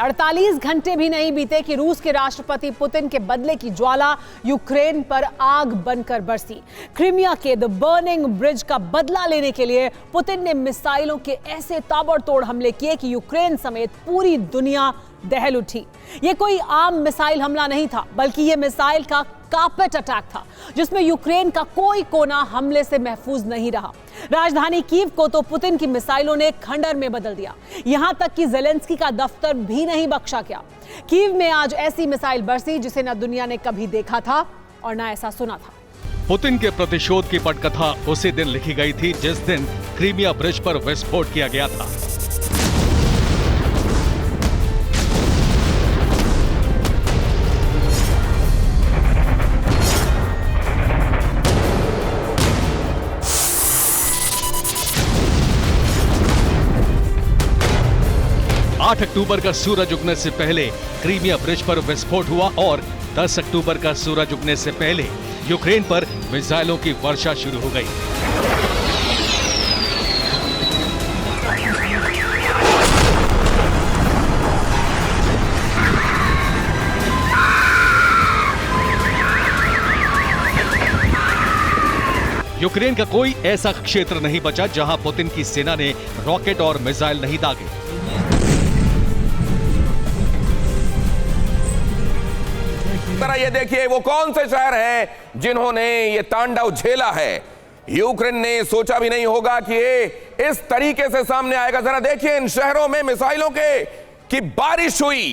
48 घंटे भी नहीं बीते कि रूस के राष्ट्रपति पुतिन के बदले की ज्वाला यूक्रेन पर आग बनकर बरसी। क्रीमिया के द बर्निंग ब्रिज का बदला लेने के लिए पुतिन ने मिसाइलों के ऐसे ताबड़तोड़ हमले किए कि यूक्रेन समेत पूरी दुनिया दहल उठी। यह कोई आम मिसाइल हमला नहीं था, बल्कि यह मिसाइल का कारपेट अटैक था, जिसमें यूक्रेन का कोई कोना हमले से महफूज नहीं रहा। राजधानी कीव को तो पुतिन की मिसाइलों ने खंडर में बदल दिया, यहां तक कि ज़ेलेंस्की का दफ्तर भी नहीं बख्शा गया। कीव में आज ऐसी मिसाइल बरसी जिसे न दुनिया ने कभी देखा था और न ऐसा सुना था। पुतिन के प्रतिशोध की पटकथा उसी दिन लिखी गई थी जिस दिन क्रीमिया ब्रिज पर विस्फोट किया गया था। अक्टूबर का सूरज उगने से पहले क्रीमिया ब्रिज पर विस्फोट हुआ और 10 अक्टूबर का सूरज उगने से पहले यूक्रेन पर मिसाइलों की वर्षा शुरू हो गई। यूक्रेन का कोई ऐसा क्षेत्र नहीं बचा जहां पुतिन की सेना ने रॉकेट और मिसाइल नहीं दागे। ये देखिए वो कौन से शहर हैं जिन्होंने ये तांडव झेला है। यूक्रेन ने सोचा भी नहीं होगा कि ये इस तरीके से सामने आएगा। जरा देखिए इन शहरों में मिसाइलों की बारिश हुई।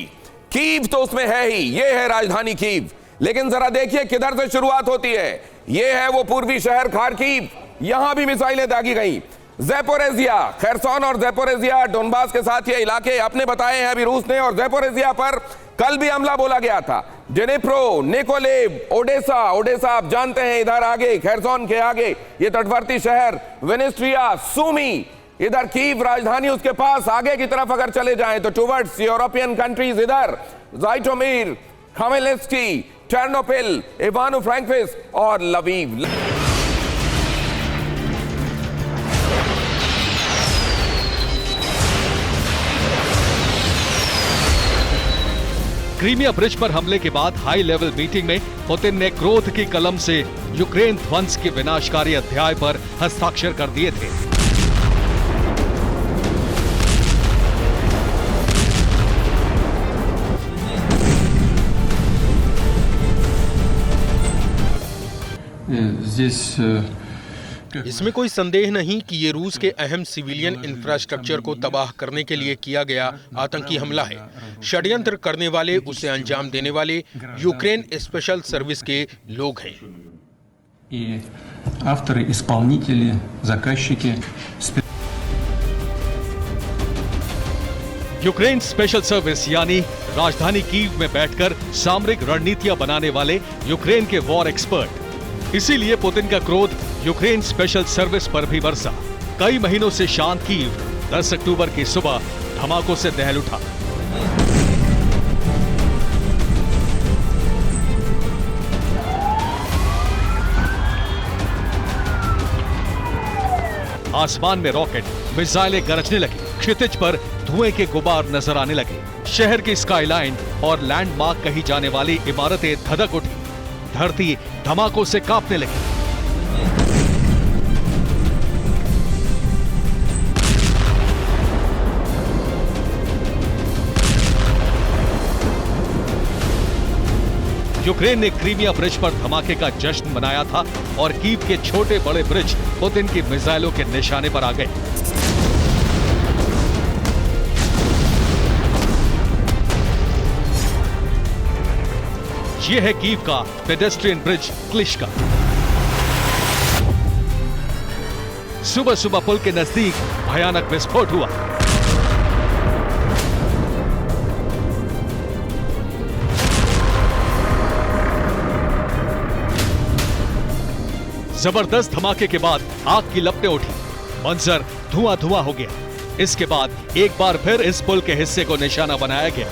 कीव तो उसमें है ही, ये है राजधानी कीव। लेकिन जरा देखिए किधर से शुरुआत होती है। ये है वो पूर्वी शहर खार्किव, यहां भी मिसाइलें दागी गई। ज़ैपोरिज़िया, खैरसोन और ज़ैपोरिज़िया डोनबास के साथ ये इलाके अपने बताए हैं अभी रूस ने, और ज़ैपोरिज़िया पर कल भी हमला बोला गया था। डिनिप्रो, निकोलेव, ओडेसा, ओडेसा आप जानते हैं इधर आगे, खैरसोन के आगे ये तटवर्ती शहर, वेनेस्ट्रिया, सूमी, इधर कीव राजधानी उसके पास आगे की तरफ अगर चले जाएं तो टुवर्ड्स यूरोपियन कंट्रीज, इधर ज़ाइटोमिर, खामेल्स्की, टर्नोपिल, इवानो फ्रैंकोविच और लवीव। क्रीमिया ब्रिज पर हमले के बाद हाई लेवल मीटिंग में पुतिन ने क्रोध की कलम से यूक्रेन ध्वंस के विनाशकारी अध्याय पर हस्ताक्षर कर दिए थे। इसमें कोई संदेह नहीं कि ये रूस के अहम सिविलियन इंफ्रास्ट्रक्चर को तबाह करने के लिए किया गया आतंकी हमला है। षड्यंत्र करने वाले, उसे अंजाम देने वाले यूक्रेन स्पेशल सर्विस के लोग हैं। यूक्रेन स्पेशल सर्विस यानी राजधानी कीव में बैठकर सामरिक रणनीतियां बनाने वाले यूक्रेन के वॉर एक्सपर्ट। इसीलिए पुतिन का क्रोध यूक्रेन स्पेशल सर्विस पर भी बरसा। कई महीनों से शांत कीव 10 अक्टूबर की सुबह धमाकों से दहल उठा। आसमान में रॉकेट, मिसाइलें गरजने लगी, क्षितिज पर धुएं के गुबार नजर आने लगे। शहर की स्काईलाइन और लैंडमार्क कही जाने वाली इमारतें धधक उठी, धरती धमाकों से कांपने लगी। यूक्रेन ने क्रीमिया ब्रिज पर धमाके का जश्न मनाया था और कीव के छोटे बड़े ब्रिज पुतिन की मिसाइलों के निशाने पर आ गए। यह है कीव का पेडेस्ट्रियन ब्रिज क्लिश्का। सुबह सुबह पुल के नजदीक भयानक विस्फोट हुआ। जबरदस्त धमाके के बाद आग की लपटें उठी, मंजर धुआं धुआं हो गया। इसके बाद एक बार फिर इस पुल के हिस्से को निशाना बनाया गया।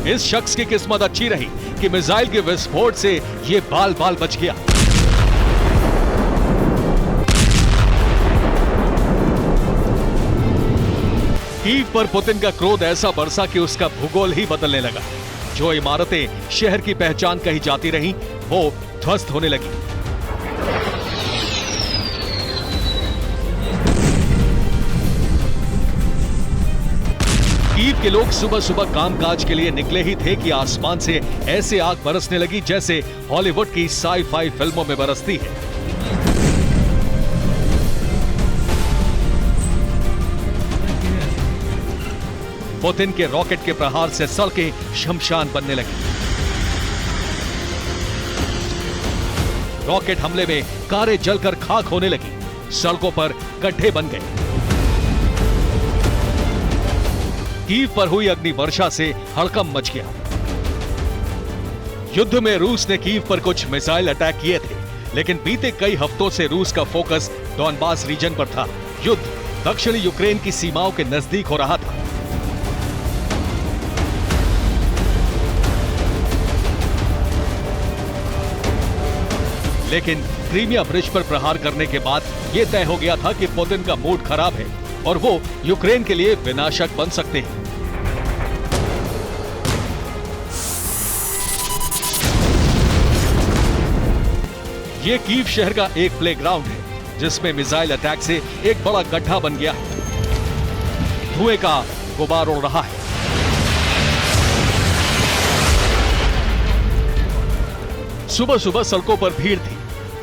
इस शख्स की किस्मत अच्छी रही कि मिसाइल के विस्फोट से यह बाल बाल बच गया। कीव पर पुतिन का क्रोध ऐसा बरसा कि उसका भूगोल ही बदलने लगा। जो इमारतें शहर की पहचान कही जाती रहीं, वो ध्वस्त होने लगी। कीव के लोग सुबह सुबह कामकाज के लिए निकले ही थे कि आसमान से ऐसे आग बरसने लगी जैसे हॉलीवुड की साई-फाई फिल्मों में बरसती है। पुतिन के रॉकेट के प्रहार से सड़कें शमशान बनने लगी। रॉकेट हमले में कारें जलकर खाक होने लगी, सड़कों पर गड्ढे बन गए। कीव पर हुई अग्निवर्षा से हड़कंप मच गया। युद्ध में रूस ने कीव पर कुछ मिसाइल अटैक किए थे, लेकिन बीते कई हफ्तों से रूस का फोकस डॉनबास रीजन पर था। युद्ध दक्षिणी यूक्रेन की सीमाओं के नजदीक हो रहा था। लेकिन क्रीमिया ब्रिज पर प्रहार करने के बाद यह तय हो गया था कि पुतिन का मूड खराब है और वो यूक्रेन के लिए विनाशक बन सकते हैं। ये कीव शहर का एक प्लेग्राउंड है जिसमें मिसाइल अटैक से एक बड़ा गड्ढा बन गया। धुएं का गुबार उड़ रहा है। सुबह सुबह सड़कों पर भीड़ थी।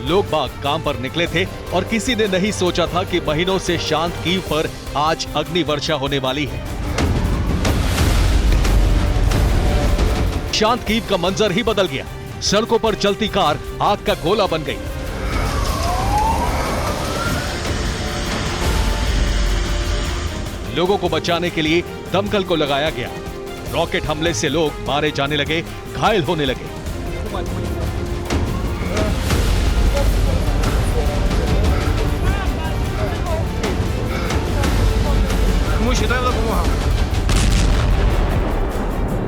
लोग बाग काम पर निकले थे और किसी ने नहीं सोचा था कि महीनों से शांत कीव पर आज अग्नि वर्षा होने वाली है। शांत कीव का मंजर ही बदल गया। सड़कों पर चलती कार आग का गोला बन गई। लोगों को बचाने के लिए दमकल को लगाया गया। रॉकेट हमले से लोग मारे जाने लगे, घायल होने लगे।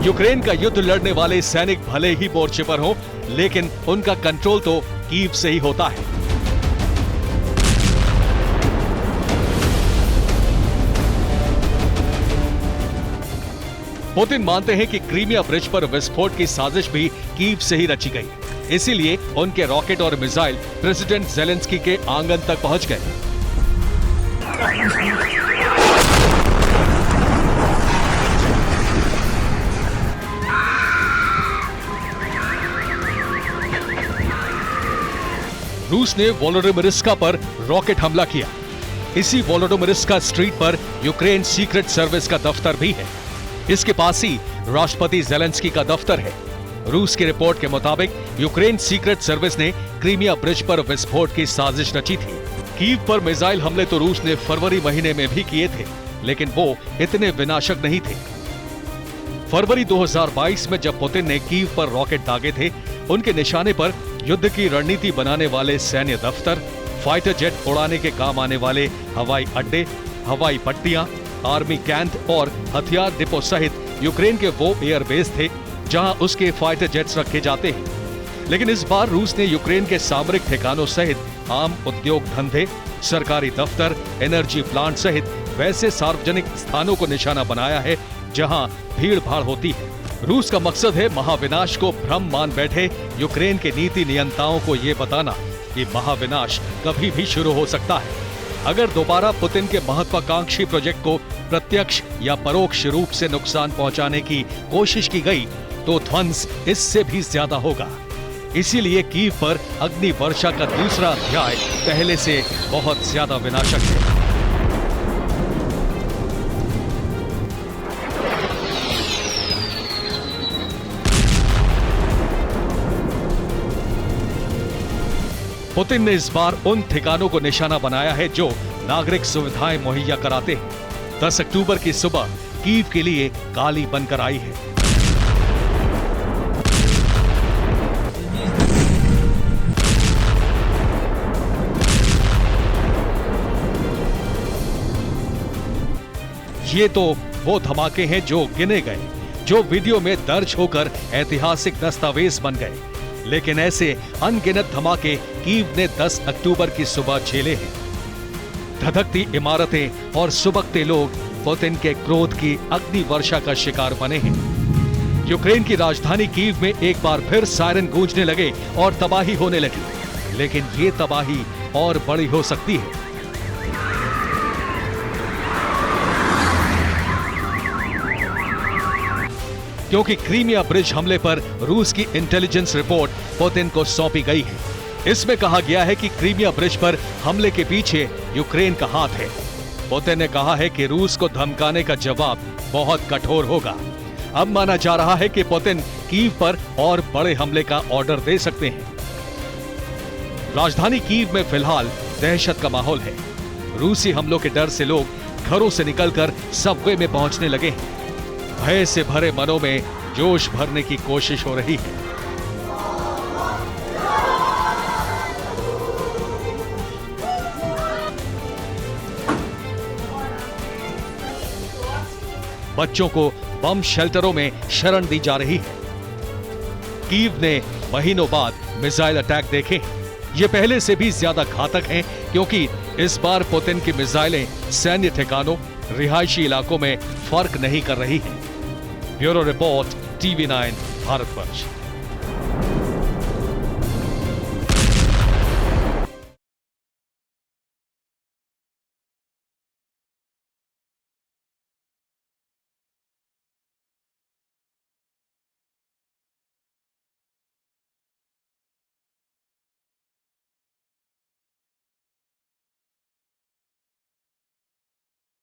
यूक्रेन का युद्ध लड़ने वाले सैनिक भले ही मोर्चे पर हों, लेकिन उनका कंट्रोल तो कीव से ही होता है। पुतिन मानते हैं कि क्रीमिया ब्रिज पर विस्फोट की साजिश भी कीव से ही रची गई। इसीलिए उनके रॉकेट और मिसाइल प्रेसिडेंट ज़ेलेंस्की के आंगन तक पहुंच गए। रूस ने वोलोडिमिरिस्का पर रॉकेट हमला किया। इसी वोलोडिमिरिस्का स्ट्रीट पर यूक्रेन सीक्रेट सर्विस का दफ्तर भी है। इसके पास ही राष्ट्रपति ज़ेलेंस्की का दफ्तर है। रूस की रिपोर्ट के मुताबिक यूक्रेन सीक्रेट सर्विस ने क्रीमिया ब्रिज पर विस्फोट की साजिश रची थी। कीव पर मिसाइल हमले तो रूस ने फरवरी महीने में भी किए थे, लेकिन वो इतने विनाशक नहीं थे। फरवरी 2022 में जब पुतिन ने कीव पर रॉकेट दागे थे, उनके निशाने पर युद्ध की रणनीति बनाने वाले सैन्य दफ्तर, फाइटर जेट उड़ाने के काम आने वाले हवाई अड्डे, हवाई पट्टियां, आर्मी कैंप और हथियार डिपो सहित यूक्रेन के वो एयरबेस थे जहां उसके फाइटर जेट्स रखे जाते हैं। लेकिन इस बार रूस ने यूक्रेन के सामरिक ठिकानों सहित आम उद्योग धंधे, सरकारी दफ्तर, एनर्जी प्लांट सहित वैसे सार्वजनिक स्थानों को निशाना बनाया है जहां भीड़ भाड़ होती है। रूस का मकसद है महाविनाश को भ्रम मान बैठे यूक्रेन के नीति नियंताओं को ये बताना कि महाविनाश कभी भी शुरू हो सकता है। अगर दोबारा पुतिन के महत्वाकांक्षी प्रोजेक्ट को प्रत्यक्ष या परोक्ष रूप से नुकसान पहुंचाने की कोशिश की गई तो ध्वंस इससे भी ज्यादा होगा। इसीलिए कीव पर अग्नि वर्षा का दूसरा अध्याय पहले से बहुत ज्यादा विनाशक है। पुतिन ने इस बार उन ठिकानों को निशाना बनाया है जो नागरिक सुविधाएं मुहैया कराते हैं। 10 अक्टूबर की सुबह कीव के लिए काली बनकर आई है। ये तो वो धमाके हैं जो गिने गए, जो वीडियो में दर्ज होकर ऐतिहासिक दस्तावेज बन गए। लेकिन ऐसे अनगिनत धमाके कीव ने 10 अक्टूबर की सुबह झेले हैं। धधकती इमारतें और सुबकते लोग पुतिन के क्रोध की अग्नि वर्षा का शिकार बने हैं। यूक्रेन की राजधानी कीव में एक बार फिर सायरन गूंजने लगे और तबाही होने लगी, लेकिन ये तबाही और बड़ी हो सकती है। क्योंकि क्रीमिया ब्रिज हमले पर रूस की इंटेलिजेंस रिपोर्ट पुतिन को सौंपी गई है। इसमें कहा गया है कि क्रीमिया ब्रिज पर हमले के पीछे यूक्रेन का हाथ है। पुतिन ने कहा है कि रूस को धमकाने का जवाब बहुत कठोर होगा। अब माना जा रहा है कि पुतिन कीव पर और बड़े हमले का ऑर्डर दे सकते हैं। राजधानी कीव में फिलहाल दहशत का माहौल है। रूसी हमलों के डर से लोग घरों से निकलकर सबवे में पहुंचने लगे हैं। भय से भरे मनों में जोश भरने की कोशिश हो रही है। बच्चों को बम शेल्टरों में शरण दी जा रही है। कीव ने महीनों बाद मिसाइल अटैक देखे हैं। ये पहले से भी ज्यादा घातक हैं, क्योंकि इस बार पुतिन की मिसाइलें सैन्य ठिकानों, रिहायशी इलाकों में फर्क नहीं कर रही हैं। Bureau report, TV9 Bharatvarsh.